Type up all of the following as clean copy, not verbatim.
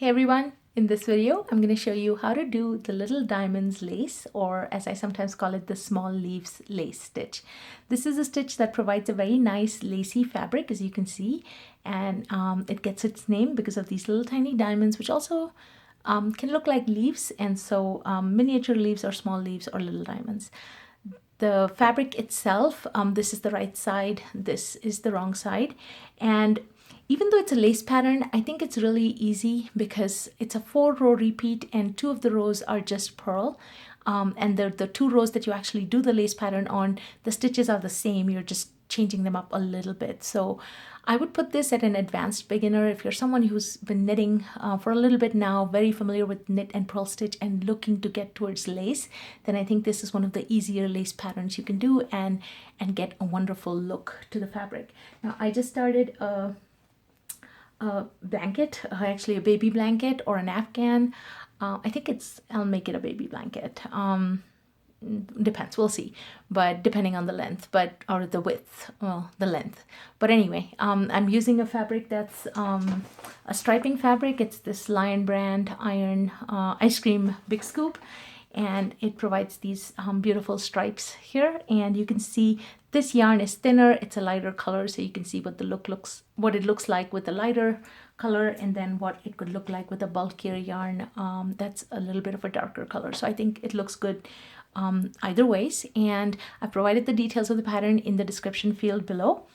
Hey everyone, in this video I'm going to show you how to do the little diamonds lace, or as I sometimes call it, the small leaves lace stitch. This is a stitch that provides a very nice lacy fabric, as you can see, and it gets its name because of these little tiny diamonds, which also can look like leaves, and so miniature leaves or small leaves or little diamonds. The fabric itself, this is the right side, this is the wrong side, and even though it's a lace pattern, I think it's really easy because it's a 4-row repeat and 2 of the rows are just purl. And the 2 rows that you actually do the lace pattern on, the stitches are the same, you're just changing them up a little bit. So I would put this at an advanced beginner. If you're someone who's been knitting for a little bit now, very familiar with knit and purl stitch and looking to get towards lace, then I think this is one of the easier lace patterns you can do and get a wonderful look to the fabric. Now I just started a blanket, actually a baby blanket or an Afghan. I think I'll make it a baby blanket. Depends, we'll see, but depending on the length, or the width, well, the length. But anyway, I'm using a fabric that's a striping fabric. It's this Lion brand iron ice cream big scoop, and it provides these beautiful stripes here, and you can see this yarn is thinner, it's a lighter color, so you can see what what it looks like with a lighter color, and then what it could look like with a bulkier yarn that's a little bit of a darker color. So I think it looks good either ways, and I provided the details of the pattern in the description field below,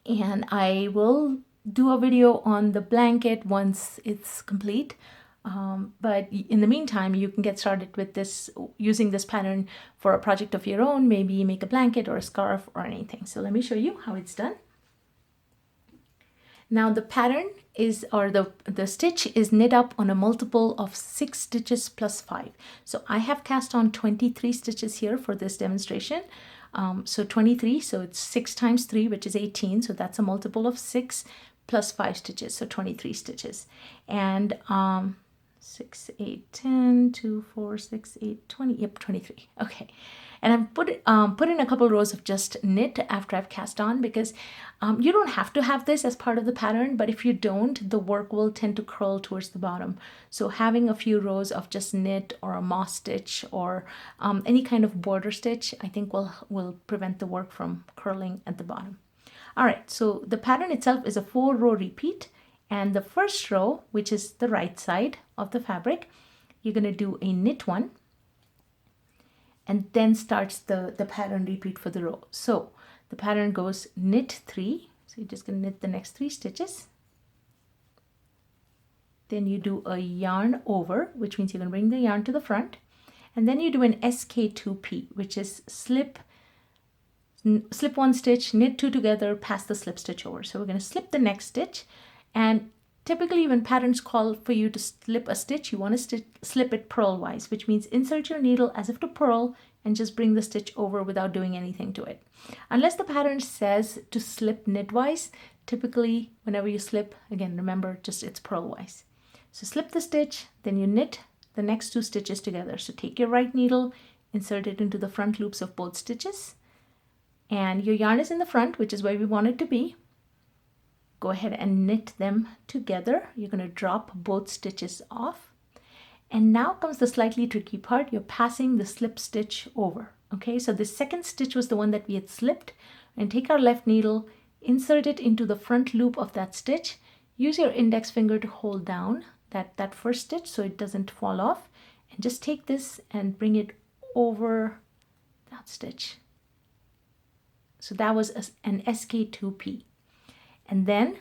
and I will do a video on the blanket once it's complete. But in the meantime, you can get started with this, using this pattern for a project of your own, maybe make a blanket or a scarf or anything. So let me show you how it's done. Now the pattern is, or the stitch is knit up on a multiple of 6 stitches plus 5. So I have cast on 23 stitches here for this demonstration. So 23, so it's 6 times 3, which is 18. So that's a multiple of 6 plus 5 stitches, so 23 stitches. And 6, 8, 10, 2, 4, 6, 8, 20, yep, 23. Okay. And I've put in a couple rows of just knit after I've cast on, because you don't have to have this as part of the pattern, but if you don't, the work will tend to curl towards the bottom. So having a few rows of just knit or a moss stitch or any kind of border stitch, I think will prevent the work from curling at the bottom. All right, so the pattern itself is a 4-row repeat, and the first row, which is the right side of the fabric, you're going to do a knit 1, and then starts the pattern repeat for the row. So the pattern goes knit 3, so you're just going to knit the next 3 stitches. Then you do a yarn over, which means you're going to bring the yarn to the front, and then you do an SK2P, which is slip 1 stitch, knit 2 together, pass the slip stitch over. So we're going to slip the next stitch, and typically when patterns call for you to slip a stitch, you want to slip it purlwise, which means insert your needle as if to purl and just bring the stitch over without doing anything to it. Unless the pattern says to slip knitwise, typically whenever you slip, again, remember, just it's purlwise. So slip the stitch, then you knit the next 2 stitches together. So take your right needle, insert it into the front loops of both stitches, and your yarn is in the front, which is where we want it to be. Go ahead and knit them together. You're going to drop both stitches off. And now comes the slightly tricky part. You're passing the slip stitch over. Okay, so the second stitch was the one that we had slipped. And take our left needle, insert it into the front loop of that stitch. Use your index finger to hold down that first stitch so it doesn't fall off. And just take this and bring it over that stitch. So that was an SK2P. And then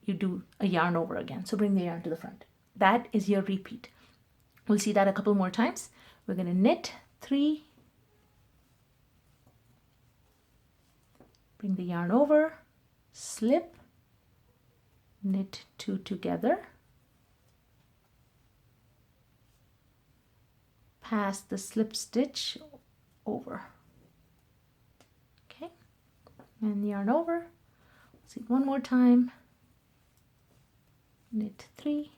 you do a yarn over again. So bring the yarn to the front. That is your repeat. We'll see that a couple more times. We're going to knit 3, bring the yarn over, slip, knit 2 together, pass the slip stitch over. Okay, and yarn over. See it one more time. Knit 3,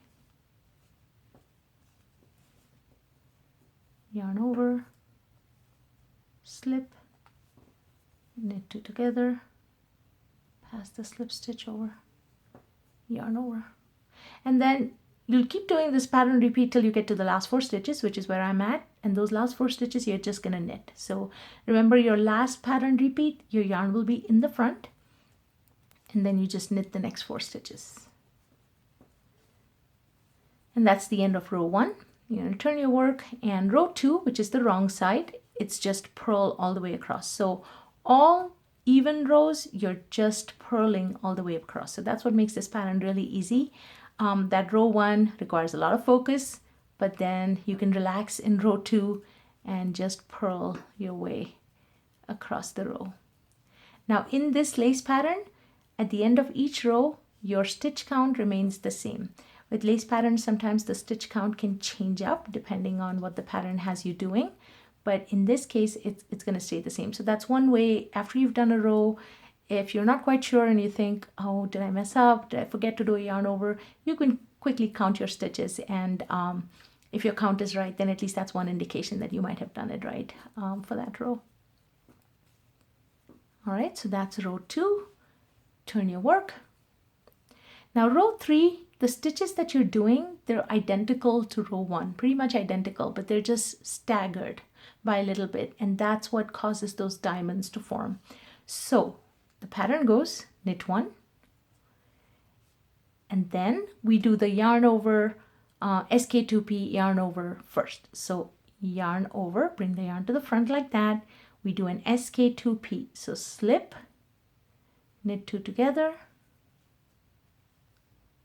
yarn over, slip, knit 2 together, pass the slip stitch over, yarn over, and then You'll keep doing this pattern repeat till you get to the last 4 stitches, which is where I'm at. And those last 4 stitches, you're just going to knit. So remember, your last pattern repeat, your yarn will be in the front. And then you just knit the next 4 stitches. And that's the end of row 1. You're going to turn your work, and row 2, which is the wrong side, it's just purl all the way across. So all even rows, you're just purling all the way across. So that's what makes this pattern really easy. That row 1 requires a lot of focus, but then you can relax in row 2 and just purl your way across the row. Now in this lace pattern, at the end of each row, your stitch count remains the same. With lace patterns, sometimes the stitch count can change up depending on what the pattern has you doing. But in this case, it's going to stay the same. So that's one way. After you've done a row, if you're not quite sure and you think, oh, did I mess up? Did I forget to do a yarn over? You can quickly count your stitches. And if your count is right, then at least that's one indication that you might have done it right for that row. All right, so that's row 2. Turn your work. Now row 3, the stitches that you're doing, they're identical to row 1, pretty much identical, but they're just staggered by a little bit. And that's what causes those diamonds to form. So the pattern goes knit 1, and then we do the yarn over, SK2P yarn over first. So yarn over, bring the yarn to the front like that. We do an SK2P. So slip, knit 2 together,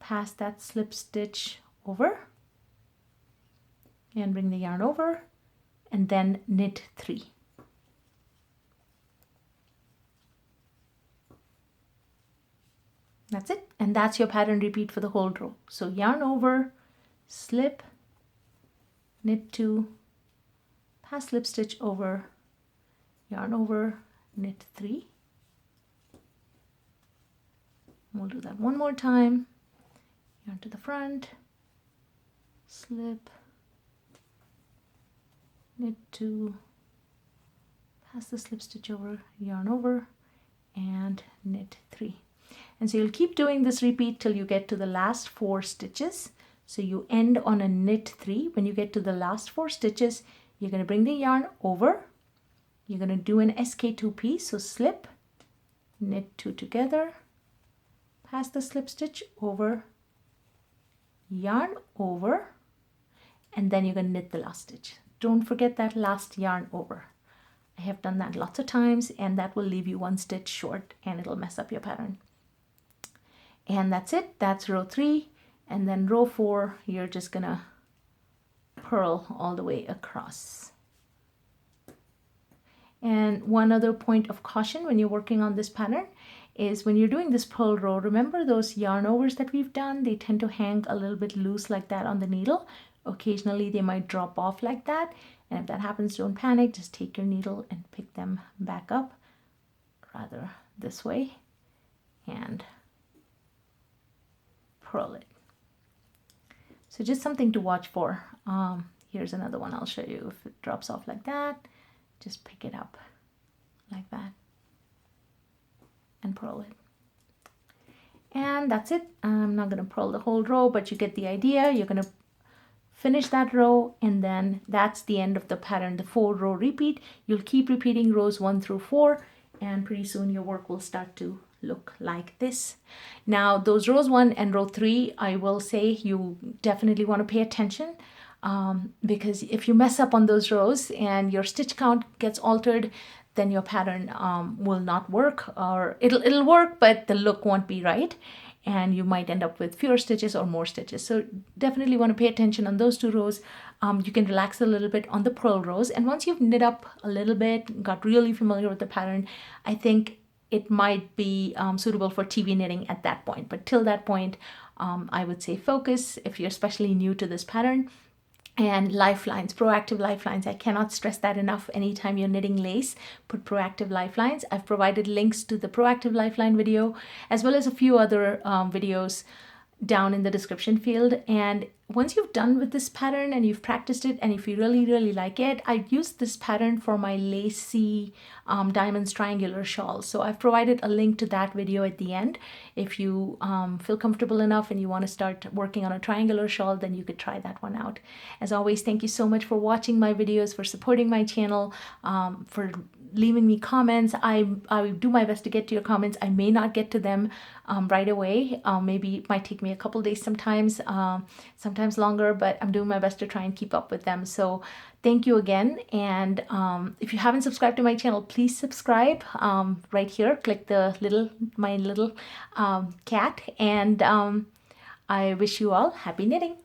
pass that slip stitch over, and bring the yarn over, and then knit 3. That's it. And that's your pattern repeat for the whole row. So yarn over, slip, knit 2, pass slip stitch over, yarn over, knit 3. We'll do that one more time. Yarn to the front, slip, knit 2, pass the slip stitch over, yarn over, and knit 3. And so you'll keep doing this repeat till you get to the last 4 stitches. So you end on a knit 3. When you get to the last 4 stitches, you're going to bring the yarn over. You're going to do an SK2P, so slip, knit 2 together, pass the slip stitch over, yarn over, and then you're going to knit the last stitch. Don't forget that last yarn over. I have done that lots of times, and that will leave you 1 stitch short, and it'll mess up your pattern. And that's it. That's row 3. And then row 4, you're just gonna purl all the way across. And one other point of caution when you're working on this pattern is when you're doing this purl row, remember those yarn overs that we've done, they tend to hang a little bit loose like that on the needle. Occasionally they might drop off like that. And if that happens, don't panic. Just take your needle and pick them back up, rather this way, and purl it. So just something to watch for. Here's another one I'll show you. If it drops off like that, just pick it up like that and purl it. And that's it. I'm not going to purl the whole row, but you get the idea. You're going to finish that row, and then that's the end of the pattern, the 4-row repeat. You'll keep repeating rows 1 through 4, and pretty soon your work will start to look like this. Now those rows 1 and row 3, I will say you definitely want to pay attention, because if you mess up on those rows and your stitch count gets altered, then your pattern will not work, or it'll work, but the look won't be right, and you might end up with fewer stitches or more stitches. So definitely want to pay attention on those 2 rows. You can relax a little bit on the purl rows, and once you've knit up a little bit, got really familiar with the pattern, I think it might be suitable for TV knitting at that point. But till that point, I would say focus if you're especially new to this pattern. And lifelines, proactive lifelines. I cannot stress that enough. Anytime you're knitting lace, put proactive lifelines. I've provided links to the proactive lifeline video, as well as a few other videos down in the description field. And once you've done with this pattern and you've practiced it, and if you really like it, I use this pattern for my lacy diamonds triangular shawl. So I've provided a link to that video at the end. If you feel comfortable enough and you want to start working on a triangular shawl, then you could try that one out. As always, thank you so much for watching my videos, for supporting my channel, for leaving me comments. I do my best to get to your comments. I may not get to them right away. Maybe it might take me a couple days sometimes, sometimes longer, but I'm doing my best to try and keep up with them. So thank you again. And if you haven't subscribed to my channel, please subscribe right here. Click the my little cat. And I wish you all happy knitting.